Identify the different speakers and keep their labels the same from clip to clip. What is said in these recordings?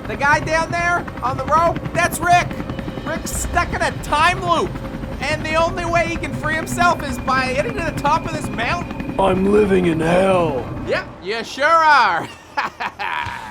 Speaker 1: The guy down there on the rope, that's Rick. Rick's stuck in a time loop. And the only way he can free himself is by getting to the top of this mountain.
Speaker 2: I'm living in hell.
Speaker 1: Yep, you sure are.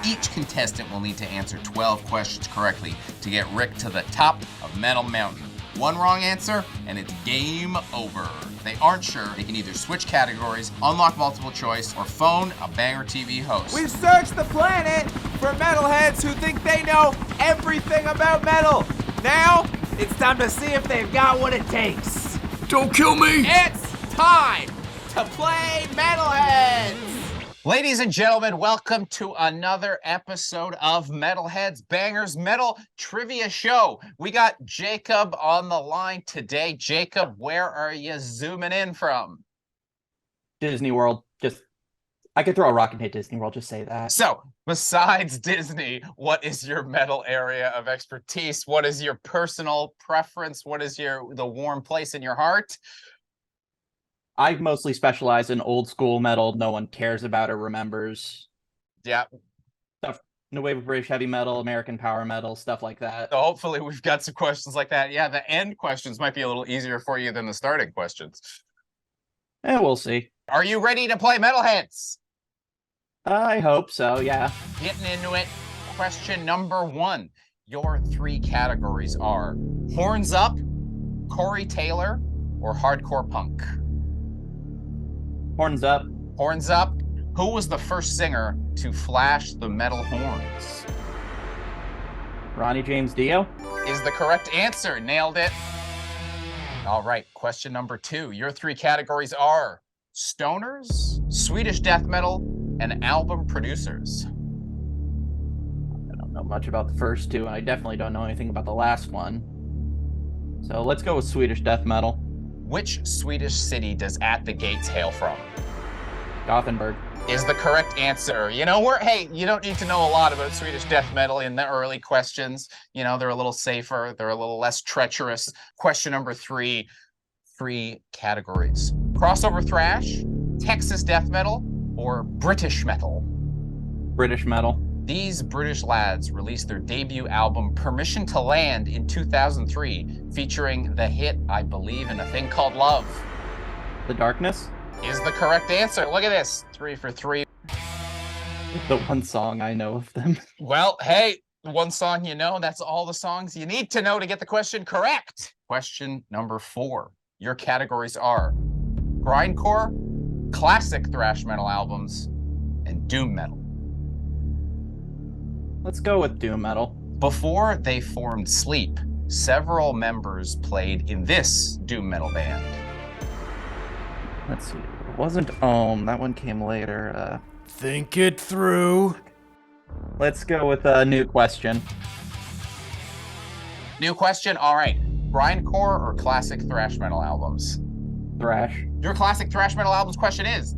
Speaker 3: Each contestant will need to answer 12 questions correctly to get Rick to the top of Metal Mountain. One wrong answer, and it's game over. If they aren't sure, they can either switch categories, unlock multiple choice, or phone a BangerTV host.
Speaker 1: We've searched the planet for metalheads who think they know everything about metal. Now, it's time to see if they've got what it takes.
Speaker 2: Don't kill me!
Speaker 1: It's time to play Metalheads!
Speaker 3: Ladies and gentlemen, welcome to another episode of Metalheads, Bangers Metal Trivia Show. We got Jakob on the line today. Jakob, where are you zooming in from?
Speaker 4: Disney World. I could throw a rock and hit Disney World, just say that.
Speaker 3: So, besides Disney, what is your metal area of expertise? What is your personal preference? What is the warm place in your heart?
Speaker 4: I mostly specialize in old school metal no one cares about or remembers.
Speaker 3: Yeah.
Speaker 4: Stuff, new wave of British heavy metal, American power metal, stuff like that.
Speaker 3: So hopefully we've got some questions like that. Yeah, the end questions might be a little easier for you than the starting questions.
Speaker 4: We'll see.
Speaker 3: Are you ready to play Metalheads?
Speaker 4: I hope so, yeah.
Speaker 3: Getting into it. Question number 1. Your 3 categories are Horns Up, Corey Taylor, or Hardcore Punk?
Speaker 4: Horns Up.
Speaker 3: Horns Up. Who was the first singer to flash the metal horns?
Speaker 4: Ronnie James Dio.
Speaker 3: Is the correct answer. Nailed it. All right, question number 2. Your 3 categories are stoners, Swedish death metal, and album producers.
Speaker 4: I don't know much about the first 2, and I definitely don't know anything about the last one. So let's go with Swedish death metal.
Speaker 3: Which Swedish city does At the Gates hail from?
Speaker 4: Gothenburg.
Speaker 3: Is the correct answer. You know, hey, you don't need to know a lot about Swedish death metal in the early questions. You know, they're a little safer. They're a little less treacherous. Question number 3, 3 categories. Crossover thrash, Texas death metal, or British metal?
Speaker 4: British metal.
Speaker 3: These British lads released their debut album, Permission to Land, in 2003, featuring the hit, I Believe in a Thing Called Love.
Speaker 4: The Darkness?
Speaker 3: Is the correct answer. Look at this. 3 for 3.
Speaker 4: The one song I know of them.
Speaker 3: Well, hey, one song you know, that's all the songs you need to know to get the question correct. Question number 4. Your categories are grindcore, classic thrash metal albums, and doom metal.
Speaker 4: Let's go with doom metal.
Speaker 3: Before they formed Sleep, several members played in this doom metal band.
Speaker 4: Let's see. It wasn't Ohm. That one came later.
Speaker 2: Think it through.
Speaker 4: Let's go with a new question.
Speaker 3: New question? All right. Grindcore or classic thrash metal albums?
Speaker 4: Thrash.
Speaker 3: Your classic thrash metal albums question is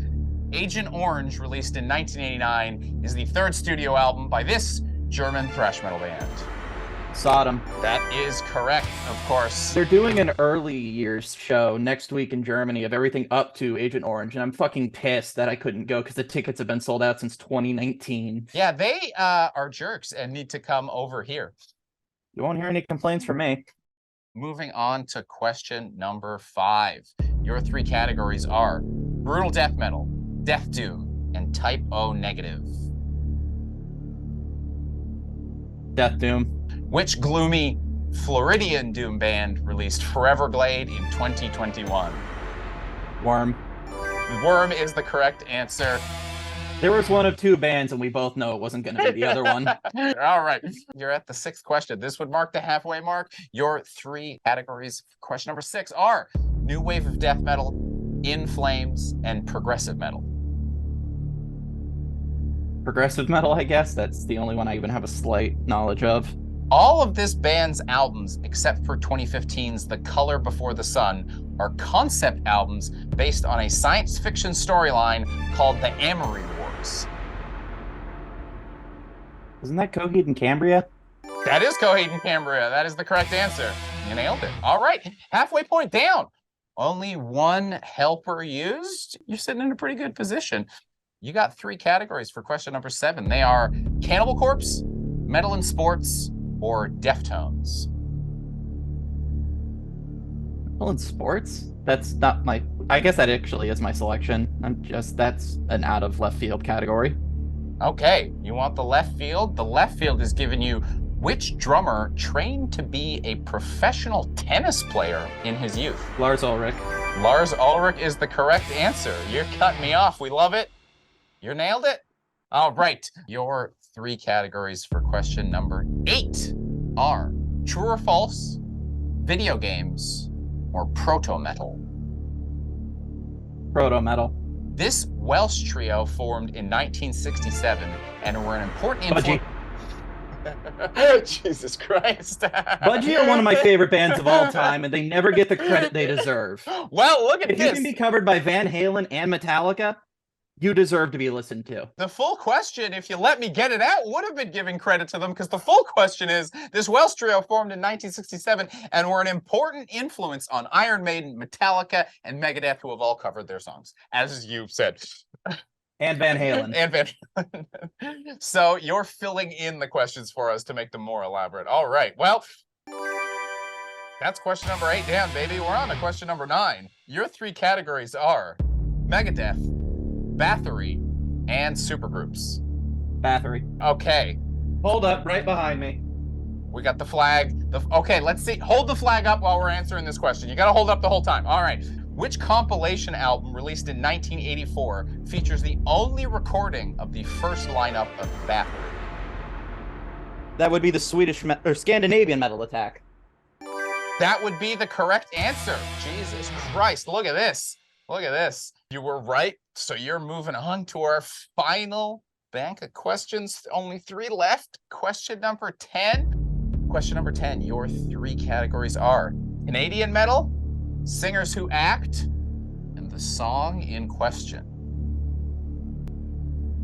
Speaker 3: Agent Orange, released in 1989, is the 3rd studio album by this German thrash metal band.
Speaker 4: Sodom.
Speaker 3: That is correct, of course.
Speaker 4: They're doing an early years show next week in Germany of everything up to Agent Orange, and I'm fucking pissed that I couldn't go because the tickets have been sold out since 2019.
Speaker 3: Yeah, they are jerks and need to come over here.
Speaker 4: You won't hear any complaints from me.
Speaker 3: Moving on to question number 5. Your 3 categories are brutal death metal, death doom, and type O negative.
Speaker 4: Death doom.
Speaker 3: Which gloomy Floridian doom band released Foreverglade in 2021?
Speaker 4: Worm.
Speaker 3: Worm is the correct answer.
Speaker 4: There was one of 2 bands, and we both know it wasn't going to be the other one.
Speaker 3: All right. You're at the 6th question. This would mark the halfway mark. Your 3 categories, question number 6, are new wave of death metal, In Flames, and progressive metal.
Speaker 4: Progressive metal, I guess. That's the only one I even have a slight knowledge of.
Speaker 3: All of this band's albums, except for 2015's The Color Before the Sun, are concept albums based on a science fiction storyline called The Amory Wars.
Speaker 4: Isn't that Coheed and Cambria?
Speaker 3: That is Coheed and Cambria. That is the correct answer. You nailed it. All right, halfway point down. Only 1 helper used. You're sitting in a pretty good position. You got 3 categories for question number 7. They are Cannibal Corpse, Metal in Sports, or Deftones?
Speaker 4: Well, in sports, that's not my. I guess that actually is my selection. That's an out of left field category.
Speaker 3: Okay, you want the left field? The left field is giving you which drummer trained to be a professional tennis player in his youth?
Speaker 4: Lars Ulrich.
Speaker 3: Lars Ulrich is the correct answer. You're cutting me off. We love it. You nailed it. All right. Your 3 categories for question number 8 are true or false, video games, or proto-metal.
Speaker 4: Proto-metal.
Speaker 3: This Welsh trio formed in 1967 and were an important
Speaker 4: Budgie.
Speaker 3: Jesus Christ.
Speaker 4: Budgie are one of my favorite bands of all time, and they never get the credit they deserve.
Speaker 3: Well, look at
Speaker 4: If
Speaker 3: this.
Speaker 4: you can be covered by Van Halen and Metallica, you deserve to be listened to.
Speaker 3: The full question, if you let me get it out, would have been giving credit to them, because the full question is, this Welsh trio formed in 1967 and were an important influence on Iron Maiden, Metallica, and Megadeth, who have all covered their songs, as you said.
Speaker 4: And Van Halen.
Speaker 3: And Van Halen. So you're filling in the questions for us to make them more elaborate. All right, well, that's question number 8 down, baby. We're on to question number 9. Your 3 categories are Megadeth, Bathory, and supergroups.
Speaker 4: Bathory.
Speaker 3: Okay,
Speaker 4: Hold up, right behind me.
Speaker 3: we got the flag. Okay, let's see. Hold the flag up while we're answering this question. You got to hold up the whole time. All right. Which compilation album released in 1984 features the only recording of the first lineup of Bathory?
Speaker 4: That would be the or Scandinavian Metal Attack.
Speaker 3: That would be the correct answer. Jesus Christ, look at this. Look at this. You were right, so you're moving on to our final bank of questions. Only 3 left. Question number 10. Question number 10, your 3 categories are Canadian metal, singers who act, and the song in question.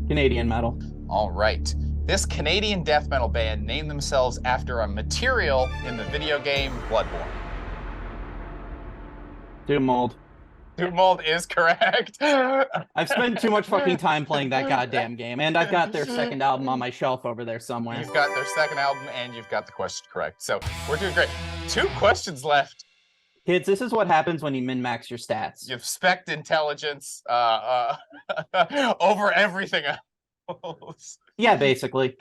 Speaker 4: Canadian metal.
Speaker 3: All right. This Canadian death metal band named themselves after a material in the video game Bloodborne.
Speaker 4: Doom Mold.
Speaker 3: Doom Mold is correct.
Speaker 4: I've spent too much fucking time playing that goddamn game, and I've got their second album on my shelf over there somewhere.
Speaker 3: You've got their second album, and you've got the question correct. So we're doing great. 2 questions left.
Speaker 4: Kids, this is what happens when you min-max your stats.
Speaker 3: You've spec'd intelligence over everything else.
Speaker 4: Yeah, basically.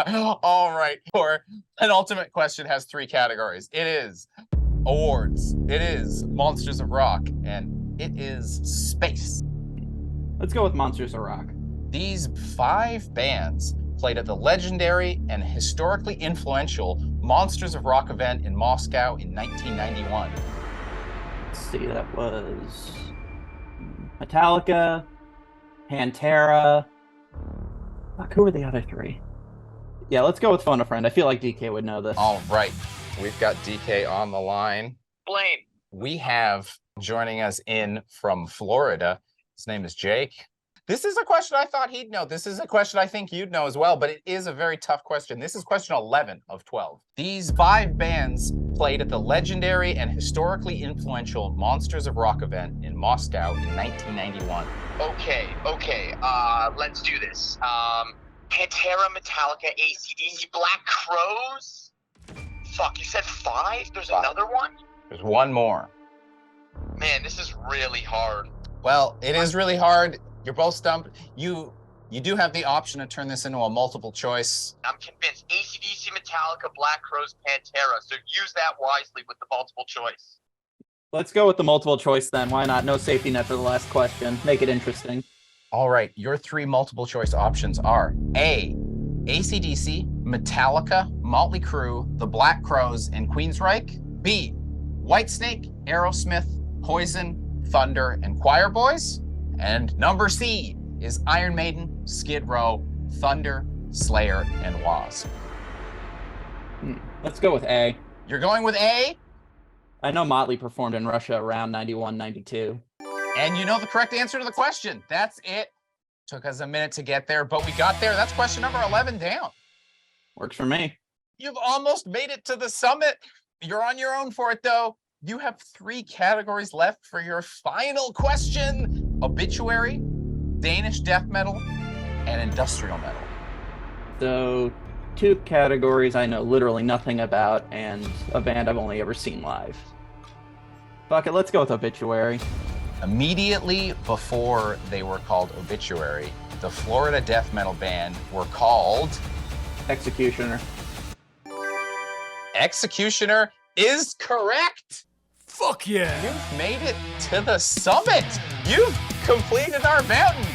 Speaker 3: All right. Your penultimate question has 3 categories. It is awards, it is Monsters of Rock, and it is space.
Speaker 4: Let's go with Monsters of Rock.
Speaker 3: These 5 bands played at the legendary and historically influential Monsters of Rock event in Moscow in 1991.
Speaker 4: Let's see, that was Metallica, Pantera. Fuck, who were the other 3? Yeah, let's go with Phone a Friend. I feel like DK would know this.
Speaker 3: All right. We've got DK on the line.
Speaker 5: Blaine.
Speaker 3: We have joining us in from Florida. His name is Jake. This is a question I thought he'd know. This is a question I think you'd know as well, but it is a very tough question. This is question 11 of 12. These 5 bands played at the legendary and historically influential Monsters of Rock event in Moscow in 1991.
Speaker 5: Okay. Let's do this. Pantera, Metallica, AC/DC, Black Crows. Fuck, you said 5? There's
Speaker 3: 5.
Speaker 5: another one?
Speaker 3: There's one more.
Speaker 5: Man, this is really hard.
Speaker 3: Well, it is really hard. You're both stumped. You do have the option to turn this into a multiple choice.
Speaker 5: I'm convinced. AC/DC, Metallica, Black Crows, Pantera. So use that wisely with the multiple choice.
Speaker 4: Let's go with the multiple choice then. Why not? No safety net for the last question. Make it interesting.
Speaker 3: All right, your 3 multiple choice options are A, AC/DC, Metallica, Motley Crue, the Black Crows, and Queensryche. B, Whitesnake, Aerosmith, Poison, Thunder, and Choir Boys. And number C is Iron Maiden, Skid Row, Thunder, Slayer, and Wasp.
Speaker 4: Let's go with A.
Speaker 3: You're going with A,
Speaker 4: I know Motley performed in Russia around 91, 92.
Speaker 3: and you know the correct answer to the question. That's it. Took us a minute to get there, but we got there. That's question number 11 down.
Speaker 4: Works for me.
Speaker 3: You've almost made it to the summit. You're on your own for it, though. You have 3 categories left for your final question: obituary, Danish death metal, and industrial metal.
Speaker 4: So 2 categories I know literally nothing about, and a band I've only ever seen live. Fuck it, let's go with Obituary.
Speaker 3: Immediately before they were called Obituary, the Florida death metal band were called
Speaker 4: Executioner.
Speaker 3: Executioner is correct.
Speaker 2: Fuck yeah.
Speaker 3: You've made it to the summit. You've completed our mountain.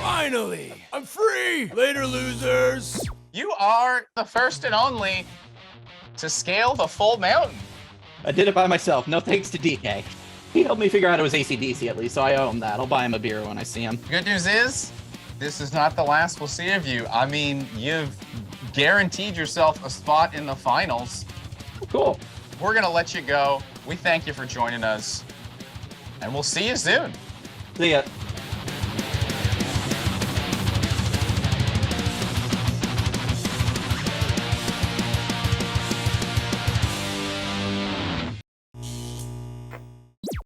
Speaker 2: Finally. I'm free. Later, losers.
Speaker 3: You are the first and only to scale the full mountain.
Speaker 4: I did it by myself, no thanks to DK. He helped me figure out it was AC/DC at least, so I owe him that. I'll buy him a beer when I see him.
Speaker 3: Good news is, this is not the last we'll see of you. I mean, you've guaranteed yourself a spot in the finals.
Speaker 4: Cool.
Speaker 3: We're gonna let you go. We thank you for joining us, and we'll see you soon.
Speaker 4: See ya.